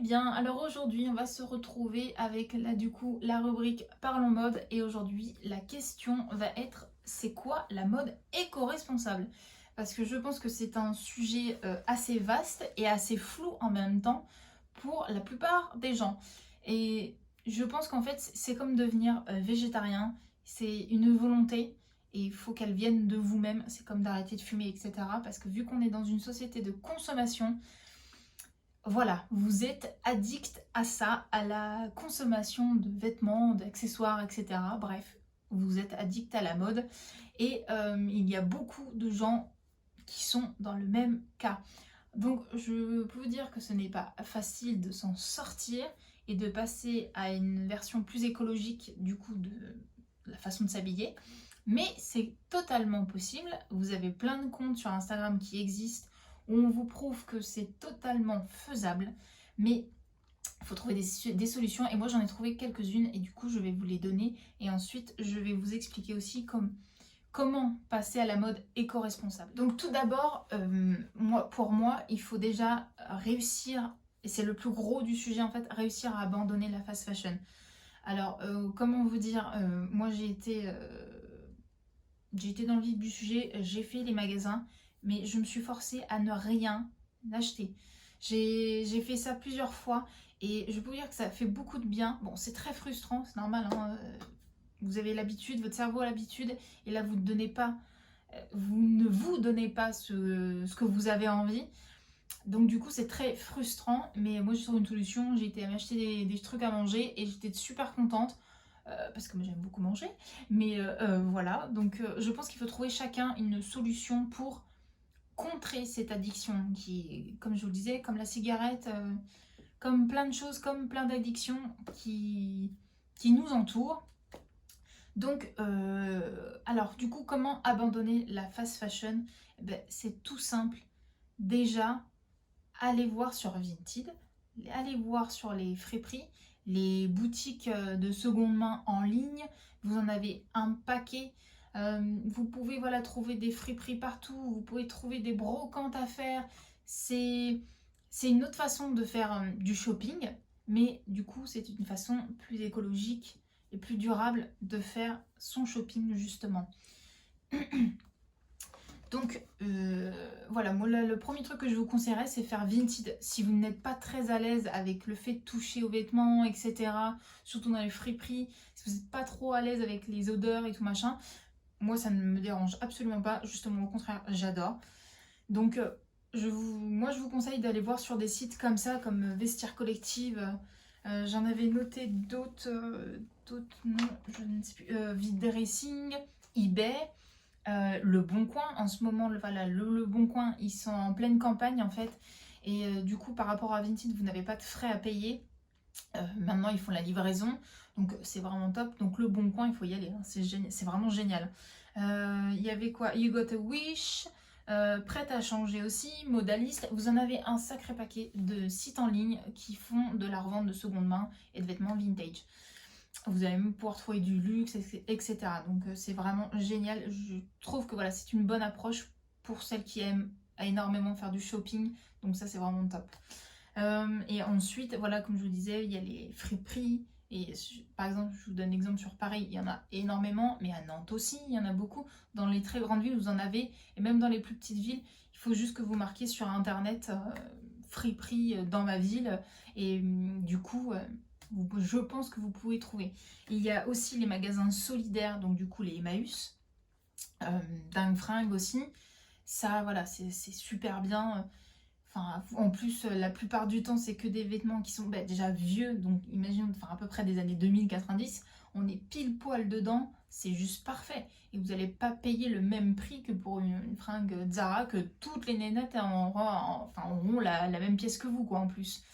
bien, alors aujourd'hui on va se retrouver avec la rubrique Parlons mode et aujourd'hui la question va être c'est quoi la mode éco-responsable? Parce que je pense que c'est un sujet assez vaste et assez flou en même temps pour la plupart des gens. Et je pense qu'en fait c'est comme devenir végétarien, c'est une volonté et il faut qu'elle vienne de vous-même, c'est comme d'arrêter de fumer, etc. Parce que vu qu'on est dans une société de consommation, voilà, vous êtes addict à ça, à la consommation de vêtements, d'accessoires, etc. Bref, vous êtes addict à la mode et il y a beaucoup de gens qui sont dans le même cas. Donc je peux vous dire que ce n'est pas facile de s'en sortir et de passer à une version plus écologique du coup de la façon de s'habiller. Mais c'est totalement possible. Vous avez plein de comptes sur Instagram qui existent où on vous prouve que c'est totalement faisable. Mais il faut trouver des solutions et moi j'en ai trouvé quelques-unes et du coup je vais vous les donner et ensuite je vais vous expliquer aussi comment passer à la mode éco-responsable. Donc tout d'abord, pour moi, il faut déjà réussir, et c'est le plus gros du sujet en fait, réussir à abandonner la fast fashion. Alors, comment vous dire, moi j'ai été dans le vif du sujet, j'ai fait les magasins, mais je me suis forcée à ne rien acheter. J'ai fait ça plusieurs fois et je peux vous dire que ça fait beaucoup de bien. Bon, c'est très frustrant, c'est normal, hein, vous avez l'habitude, votre cerveau a l'habitude, et là vous ne vous donnez pas ce que vous avez envie. Donc du coup c'est très frustrant, mais moi j'ai trouvé une solution, j'ai été m'acheter des trucs à manger et j'étais super contente. Parce que moi j'aime beaucoup manger, mais voilà, donc je pense qu'il faut trouver chacun une solution pour contrer cette addiction qui, comme je vous le disais, comme la cigarette, comme plein de choses, comme plein d'addictions qui nous entourent. Donc, alors du coup, comment abandonner la fast fashion? Eh ben, c'est tout simple. Déjà, allez voir sur Vinted, allez voir sur les friperies, les boutiques de seconde main en ligne. Vous en avez un paquet. Vous pouvez voilà, trouver des friperies partout. Vous pouvez trouver des brocantes à faire. C'est une autre façon de faire du shopping, mais du coup, c'est une façon plus écologique et plus durable de faire son shopping justement. Donc voilà, moi le premier truc que je vous conseillerais c'est faire Vinted. Si vous n'êtes pas très à l'aise avec le fait de toucher aux vêtements, etc. Surtout dans les friperies, si vous n'êtes pas trop à l'aise avec les odeurs et tout machin, moi ça ne me dérange absolument pas, justement au contraire, j'adore. Donc moi je vous conseille d'aller voir sur des sites comme ça, comme Vestiaire Collective. J'en avais noté d'autres non, je ne sais plus, Vide Dressing, eBay. Le Bon Coin, en ce moment, voilà, le Bon Coin, ils sont en pleine campagne en fait. Et du coup, par rapport à Vinted, vous n'avez pas de frais à payer. Maintenant, ils font la livraison. Donc, c'est vraiment top. Donc, le Bon Coin, il faut y aller, hein. C'est vraiment génial. Il y avait quoi? You Got a Wish. Prête à changer aussi, Modaliste. Vous en avez un sacré paquet de sites en ligne qui font de la revente de seconde main et de vêtements vintage. Vous allez même pouvoir trouver du luxe, etc. Donc c'est vraiment génial. Je trouve que voilà, c'est une bonne approche pour celles qui aiment énormément faire du shopping. Donc ça, c'est vraiment top. Et ensuite, voilà, comme je vous disais, il y a les friperies. Et par exemple, je vous donne l'exemple sur Paris, il y en a énormément, mais à Nantes aussi, il y en a beaucoup. Dans les très grandes villes, vous en avez, et même dans les plus petites villes, il faut juste que vous marquiez sur Internet friperie dans ma ville. Et du coup, je pense que vous pouvez trouver. Il y a aussi les magasins solidaires, donc du coup les Emmaüs, Dingue Fringue aussi. Ça, voilà, c'est super bien. Enfin, en plus, la plupart du temps, c'est que des vêtements qui sont déjà vieux, donc imaginons, enfin, à peu près des années 2090, on est pile poil dedans, c'est juste parfait. Et vous n'allez pas payer le même prix que pour une fringue Zara, que toutes les nénettes auront la même pièce que vous, quoi, en plus.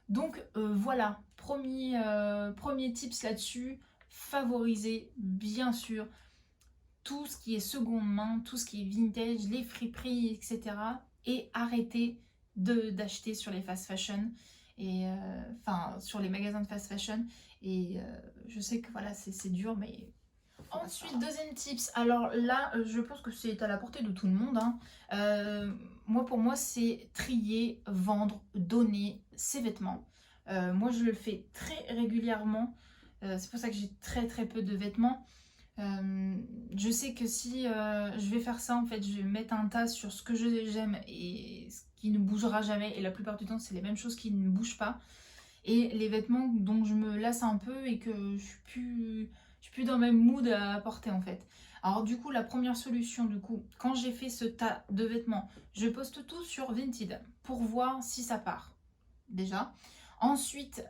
Donc voilà, premier tips là-dessus, favoriser bien sûr tout ce qui est seconde main, tout ce qui est vintage, les friperies, etc. Et arrêter d'acheter sur les fast fashion, et enfin sur les magasins de fast fashion. Et je sais que voilà, c'est dur, mais ensuite, deuxième tips, alors là, je pense que c'est à la portée de tout le monde, hein. Pour moi, c'est trier, vendre, donner ses vêtements. Moi, je le fais très régulièrement. C'est pour ça que j'ai très peu de vêtements. Je sais que si je vais faire ça, en fait, je vais mettre un tas sur ce que j'aime et ce qui ne bougera jamais. Et la plupart du temps, c'est les mêmes choses qui ne bougent pas. Et les vêtements dont je me lasse un peu et que je suis plus dans le même mood à porter, en fait. Alors du coup, la première solution, du coup, quand j'ai fait ce tas de vêtements, je poste tout sur Vinted pour voir si ça part, déjà. Ensuite,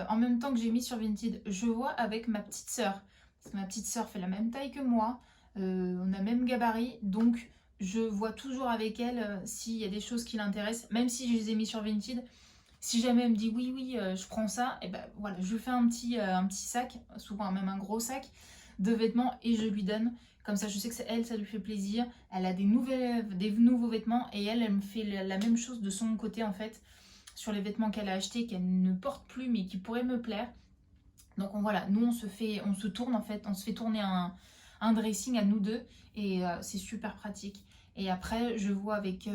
en même temps que j'ai mis sur Vinted, je vois avec ma petite sœur. Parce que ma petite sœur fait la même taille que moi, on a le même gabarit, donc je vois toujours avec elle s'il y a des choses qui l'intéressent, même si je les ai mis sur Vinted. Si jamais elle me dit oui, oui, je prends ça, et ben voilà, je lui fais un petit sac, souvent même un gros sac de vêtements et je lui donne. Comme ça, je sais que c'est elle, ça lui fait plaisir. Elle a des nouveaux vêtements et elle me fait la même chose de son côté en fait sur les vêtements qu'elle a achetés, qu'elle ne porte plus mais qui pourraient me plaire. Donc voilà, nous on se tourne en fait, on se fait tourner un dressing à nous deux et c'est super pratique. Et après, je vois avec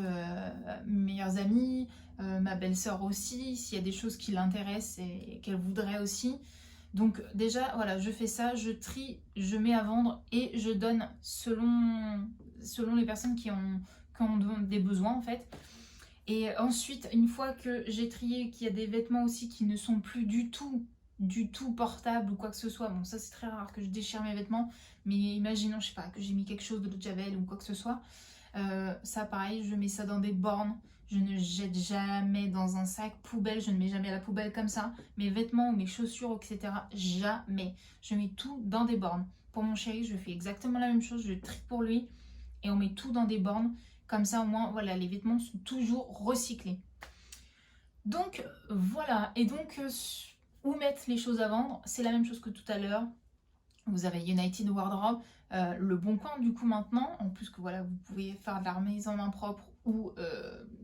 mes meilleurs amis, ma belle-sœur aussi, s'il y a des choses qui l'intéressent et qu'elle voudrait aussi. Donc déjà, voilà, je fais ça, je trie, je mets à vendre et je donne selon les personnes qui ont des besoins en fait. Et ensuite, une fois que j'ai trié, qu'il y a des vêtements aussi qui ne sont plus du tout portables ou quoi que ce soit, bon ça c'est très rare que je déchire mes vêtements, mais imaginons, je sais pas, que j'ai mis quelque chose de l'eau de Javel ou quoi que ce soit, ça pareil, je mets ça dans des bornes, je ne jette jamais dans un sac poubelle, je ne mets jamais à la poubelle comme ça, mes vêtements ou mes chaussures, etc. Jamais. Je mets tout dans des bornes. Pour mon chéri, je fais exactement la même chose, je trie pour lui et on met tout dans des bornes. Comme ça, au moins, voilà, les vêtements sont toujours recyclés. Donc, voilà. Et donc, où mettre les choses à vendre? C'est la même chose que tout à l'heure. Vous avez United Wardrobe, Le Bon Coin du coup maintenant, en plus que voilà, vous pouvez faire de la remise en main propre ou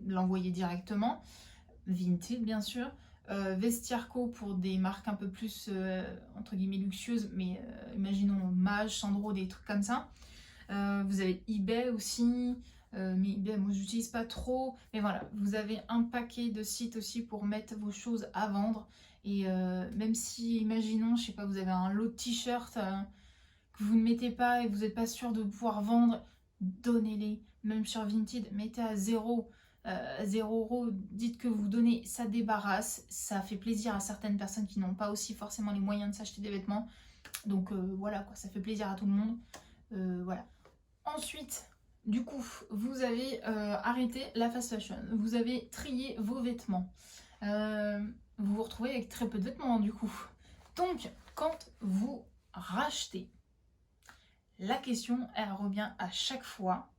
l'envoyer directement. Vinted bien sûr. Vestiaire.co pour des marques un peu plus entre guillemets luxueuses, mais imaginons Mage, Sandro, des trucs comme ça. Vous avez eBay aussi, mais eBay moi j'utilise pas trop, mais voilà, vous avez un paquet de sites aussi pour mettre vos choses à vendre. Et même si, imaginons, je sais pas, vous avez un lot de t-shirts que vous ne mettez pas et que vous n'êtes pas sûr de pouvoir vendre, donnez-les. Même sur Vinted, mettez à 0 €, dites que vous donnez, ça débarrasse, ça fait plaisir à certaines personnes qui n'ont pas aussi forcément les moyens de s'acheter des vêtements. Donc voilà quoi, ça fait plaisir à tout le monde. Voilà. Ensuite, du coup, vous avez arrêté la fast fashion, vous avez trié vos vêtements. Vous vous retrouvez avec très peu de vêtements du coup. Donc, quand vous rachetez, la question, elle revient à chaque fois,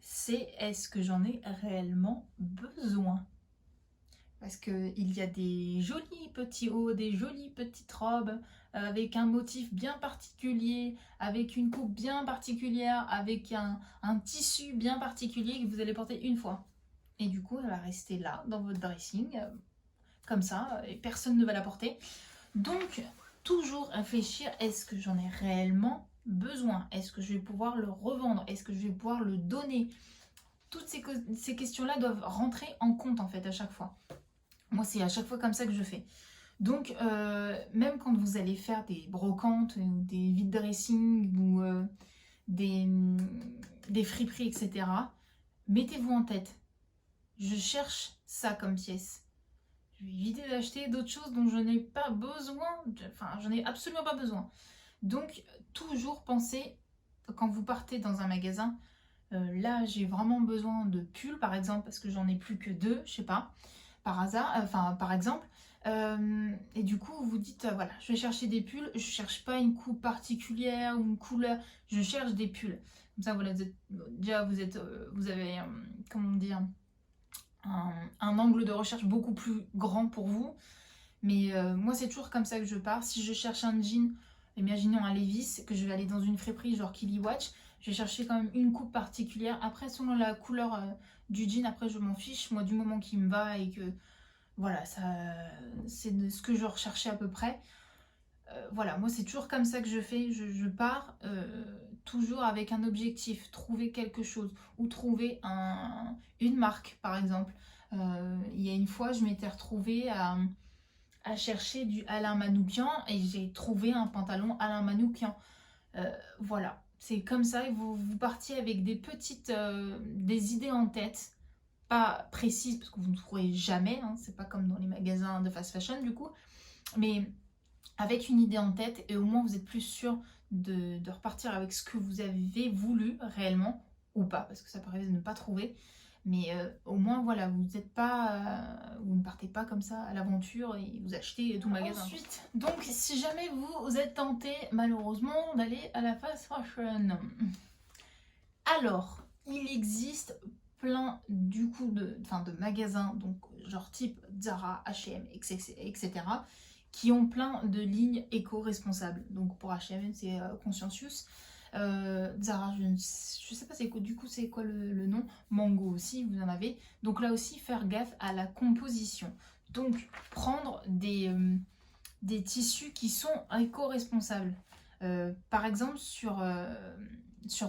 c'est est-ce que j'en ai réellement besoin? Parce qu'il y a des jolis petits hauts, des jolies petites robes avec un motif bien particulier, avec une coupe bien particulière, avec un tissu bien particulier que vous allez porter une fois. Et du coup, elle va rester là, dans votre dressing, comme ça, et personne ne va la porter. Donc, toujours réfléchir, est-ce que j'en ai réellement besoin? Est-ce que je vais pouvoir le revendre? Est-ce que je vais pouvoir le donner? Toutes ces questions-là doivent rentrer en compte en fait à chaque fois. Moi, c'est à chaque fois comme ça que je fais. Donc, même quand vous allez faire des brocantes ou des vide dressing ou des friperies, etc., mettez-vous en tête. Je cherche ça comme pièce. Je vais éviter d'acheter d'autres choses dont je n'ai pas besoin. Enfin, j'en ai absolument pas besoin. Donc, toujours pensez, quand vous partez dans un magasin, là, j'ai vraiment besoin de pulls, par exemple, parce que j'en ai plus que 2, je sais pas, par hasard, enfin, par exemple. Et du coup, vous dites, voilà, je vais chercher des pulls, je cherche pas une coupe particulière ou une couleur, je cherche des pulls. Comme ça, voilà, vous avez, comment dire, un angle de recherche beaucoup plus grand pour vous. Mais moi, c'est toujours comme ça que je pars. Si je cherche un jean, imaginons un Levi's, que je vais aller dans une friperie genre Kiliwatch, je vais chercher quand même une coupe particulière. Après, selon la couleur du jean, après, je m'en fiche. Moi, du moment qu'il me va et que, voilà, ça, c'est ce que je recherchais à peu près. Voilà, moi, c'est toujours comme ça que je fais. Je pars toujours avec un objectif, trouver quelque chose ou trouver une marque, par exemple. Il y a une fois, je m'étais retrouvée à chercher du Alain Manoukian et j'ai trouvé un pantalon Alain Manoukian. Voilà, c'est comme ça, vous partiez avec des petites des idées en tête, pas précises parce que vous ne trouverez jamais, hein, c'est pas comme dans les magasins de fast fashion du coup, mais avec une idée en tête et au moins vous êtes plus sûr de repartir avec ce que vous avez voulu réellement ou pas, parce que ça peut arriver de ne pas trouver. Mais au moins, voilà, vous ne partez pas comme ça à l'aventure et vous achetez tout le magasin. Ensuite, donc, si jamais vous êtes tenté, malheureusement, d'aller à la fast fashion, alors, il existe plein, du coup, de magasins, donc, genre type Zara, H&M, etc., qui ont plein de lignes éco-responsables. Donc, pour H&M, c'est Conscientious. Zara, je sais pas c'est quoi, du coup c'est quoi le nom. Mango aussi, vous en avez. Donc là aussi, faire gaffe à la composition. Donc prendre des tissus qui sont éco-responsables. Par exemple, sur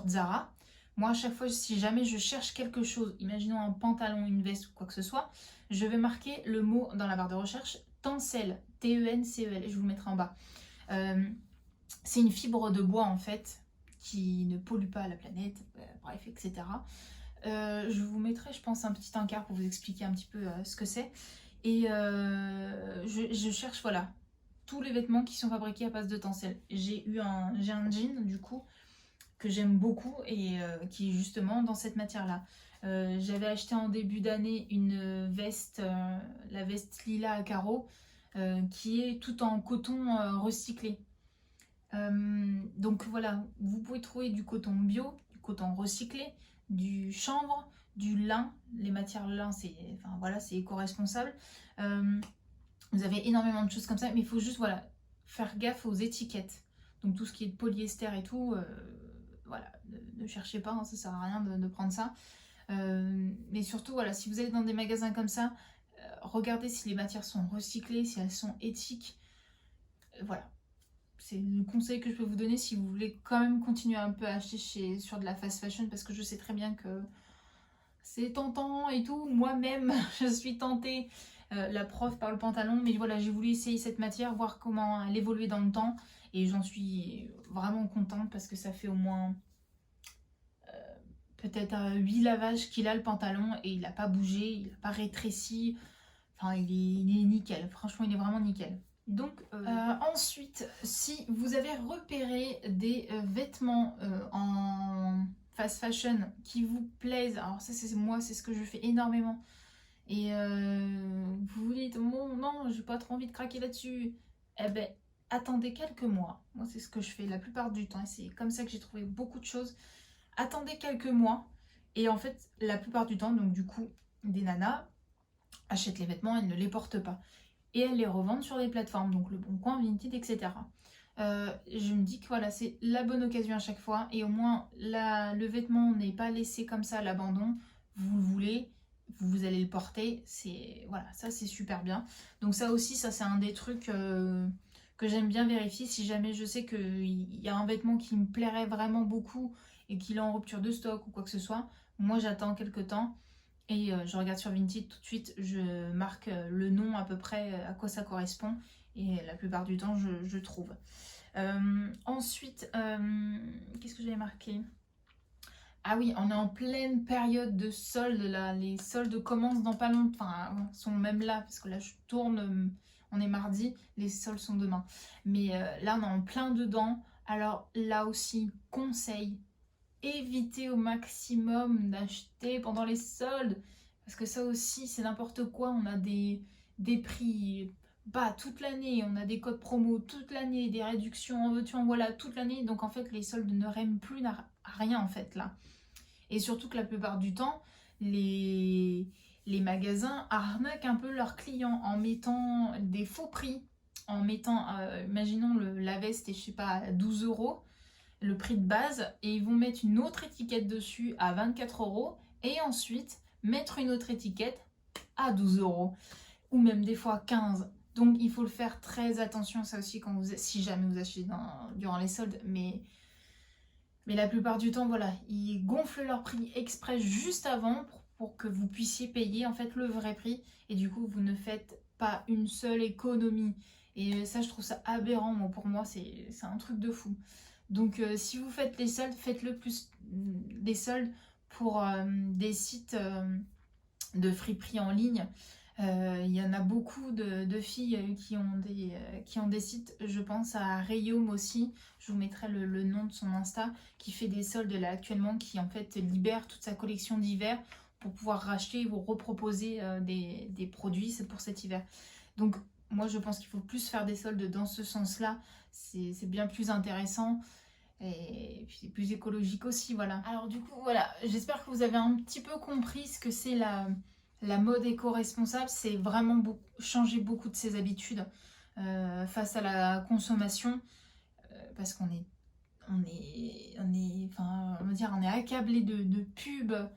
Zara, moi à chaque fois, si jamais je cherche quelque chose, imaginons un pantalon, une veste ou quoi que ce soit, je vais marquer le mot dans la barre de recherche Tencel, Tencel, je vous le mettrai en bas. C'est une fibre de bois en fait qui ne pollue pas la planète, bref, etc. Je vous mettrai, je pense, un petit encart pour vous expliquer un petit peu ce que c'est. Et je cherche, voilà, tous les vêtements qui sont fabriqués à base de tencel. J'ai un jean, du coup, que j'aime beaucoup et qui est justement dans cette matière-là. J'avais acheté en début d'année une veste, la veste lilas à carreaux, qui est tout en coton recyclé. Donc voilà, vous pouvez trouver du coton bio, du coton recyclé, du chanvre, du lin. Les matières lin, c'est voilà, c'est éco-responsable. Vous avez énormément de choses comme ça, mais il faut juste voilà, faire gaffe aux étiquettes. Donc tout ce qui est de polyester et tout, voilà, ne cherchez pas, hein, ça sert à rien de prendre ça. Mais surtout, voilà, si vous allez dans des magasins comme ça, regardez si les matières sont recyclées, si elles sont éthiques. Voilà. C'est le conseil que je peux vous donner si vous voulez quand même continuer un peu à acheter sur de la fast fashion, parce que je sais très bien que c'est tentant et tout. Moi-même, je suis tentée, la preuve par le pantalon, mais voilà, j'ai voulu essayer cette matière, voir comment elle évoluait dans le temps, et j'en suis vraiment contente parce que ça fait au moins peut-être 8 lavages qu'il a le pantalon et il n'a pas bougé, il n'a pas rétréci, enfin il est nickel, franchement il est vraiment nickel. Donc ensuite, si vous avez repéré des vêtements en fast fashion qui vous plaisent, alors ça c'est moi, c'est ce que je fais énormément, et vous vous dites bon non, j'ai pas trop envie de craquer là-dessus, eh ben attendez quelques mois. Moi c'est ce que je fais la plupart du temps et c'est comme ça que j'ai trouvé beaucoup de choses. Attendez quelques mois et en fait la plupart du temps, donc du coup des nanas achètent les vêtements, elles ne les portent pas et elles les revendent sur des plateformes, donc Le Bon Coin, Vinted, etc. Je me dis que voilà, c'est la bonne occasion à chaque fois et au moins le vêtement n'est pas laissé comme ça à l'abandon. Vous le voulez, vous allez le porter, c'est voilà, ça c'est super bien. Donc ça aussi, ça c'est un des trucs que j'aime bien vérifier si jamais je sais qu'il y a un vêtement qui me plairait vraiment beaucoup et qu'il est en rupture de stock ou quoi que ce soit. Moi j'attends quelques temps et je regarde sur Vinted tout de suite, je marque le nom à peu près à quoi ça correspond et la plupart du temps je trouve. Ensuite, qu'est-ce que j'avais marqué? Ah oui, on est en pleine période de soldes là, les soldes commencent dans pas longtemps, enfin sont même là parce que là je tourne, on est mardi, les soldes sont demain. Mais là on est en plein dedans, alors là aussi conseil, évitez au maximum d'acheter pendant les soldes parce que ça aussi c'est n'importe quoi, on a des prix bas toute l'année, on a des codes promo toute l'année, des réductions en veux-tu en voilà toute l'année, donc en fait les soldes ne riment plus à rien en fait là. Et surtout que la plupart du temps les magasins arnaquent un peu leurs clients en mettant des faux prix, en mettant imaginons la veste est je sais pas à 12 €, le prix de base, et ils vont mettre une autre étiquette dessus à 24 € et ensuite mettre une autre étiquette à 12 € ou même des fois 15. Donc il faut le faire très attention, ça aussi, quand si jamais vous achetez durant les soldes, mais la plupart du temps, voilà, ils gonflent leur prix exprès juste avant pour que vous puissiez payer en fait le vrai prix et du coup vous ne faites pas une seule économie. Et ça, je trouve ça aberrant. Moi, pour moi, c'est un truc de fou. Donc, si vous faites les soldes, faites-le plus des soldes pour des sites de friperie en ligne. Il y en a beaucoup de filles qui ont des sites. Je pense à Rayom aussi. Je vous mettrai le nom de son Insta qui fait des soldes là actuellement, qui en fait libère toute sa collection d'hiver pour pouvoir racheter ou reproposer des produits. C'est pour cet hiver. Donc moi je pense qu'il faut plus faire des soldes dans ce sens-là. C'est bien plus intéressant. Et puis c'est plus écologique aussi, voilà. Alors du coup, voilà, j'espère que vous avez un petit peu compris ce que c'est la mode éco-responsable. C'est vraiment changer beaucoup de ses habitudes face à la consommation. Parce enfin, on va dire, on est accablé de pubs.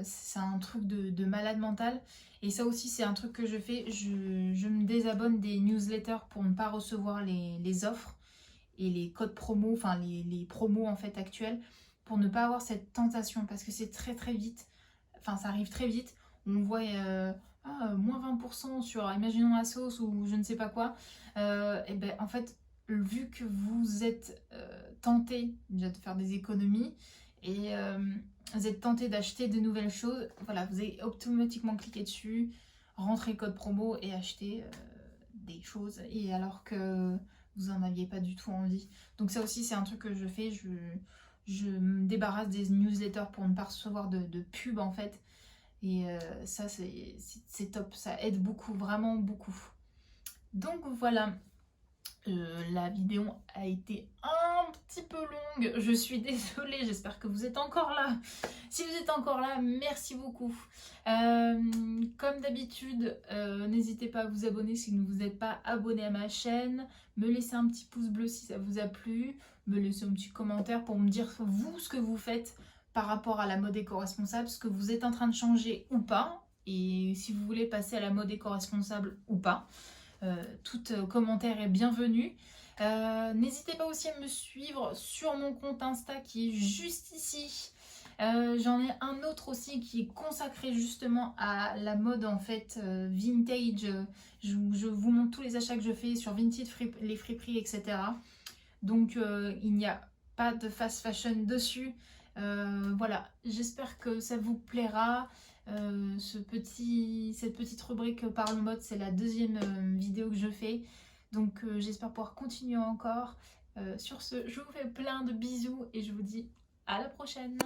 C'est un truc de malade mental. Et ça aussi, c'est un truc que je fais. Je me désabonne des newsletters pour ne pas recevoir les offres et les codes promo, enfin les promos en fait actuels, pour ne pas avoir cette tentation, parce que c'est très très vite, enfin ça arrive très vite, on voit moins 20% sur imaginons la sauce ou je ne sais pas quoi, et ben en fait vu que vous êtes tenté déjà de faire des économies et vous êtes tenté d'acheter de nouvelles choses, voilà, vous allez automatiquement cliquer dessus, rentrer code promo et acheter des choses, et alors que vous en aviez pas du tout envie. Donc ça aussi c'est un truc que je fais, je me débarrasse des newsletters pour ne pas recevoir de pub en fait. Et ça c'est top, ça aide beaucoup, vraiment beaucoup. Donc voilà, la vidéo a été un petit peu longue, je suis désolée, j'espère que vous êtes encore là. Si vous êtes encore là, merci beaucoup. Comme d'habitude, n'hésitez pas à vous abonner si vous n'êtes pas abonné à ma chaîne, me laisser un petit pouce bleu si ça vous a plu, me laisser un petit commentaire pour me dire vous ce que vous faites par rapport à la mode éco-responsable, ce que vous êtes en train de changer ou pas, et si vous voulez passer à la mode éco-responsable ou pas. Tout commentaire est bienvenu. N'hésitez pas aussi à me suivre sur mon compte Insta qui est juste ici. J'en ai un autre aussi qui est consacré justement à la mode en fait vintage. Je vous montre tous les achats que je fais sur Vinted, les friperies, etc. Donc il n'y a pas de fast fashion dessus. Voilà, j'espère que ça vous plaira. Cette petite rubrique Parle mode, c'est la deuxième vidéo que je fais. Donc j'espère pouvoir continuer encore. Sur ce, je vous fais plein de bisous et je vous dis à la prochaine.